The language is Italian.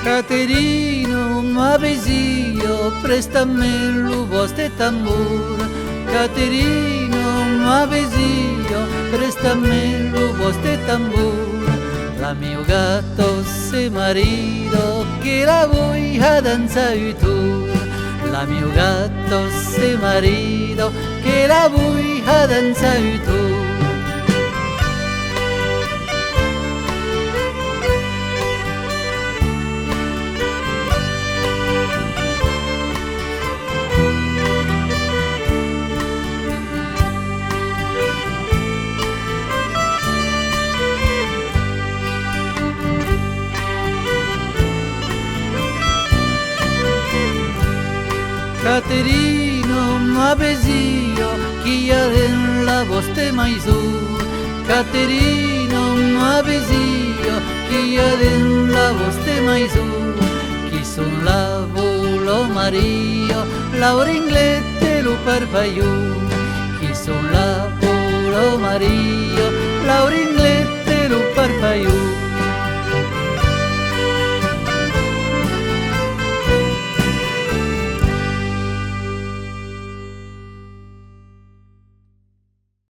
Caterino, ma besio, prestami lo vostro tamburo. Caterino, ma besio, prestami lo vostro tamburo. La mio gatto se marito che la vuoi a danzare tu. La mio gatto se marito che la vuoi a danzare tu. Caterino, ma besio, chi ha la vostra mai su. Caterino, ma besio, chi ha la vostra mai su. Chi son la volo Mario, Laura Inglette lo parvaiu. Chi son la volo Mario, Laura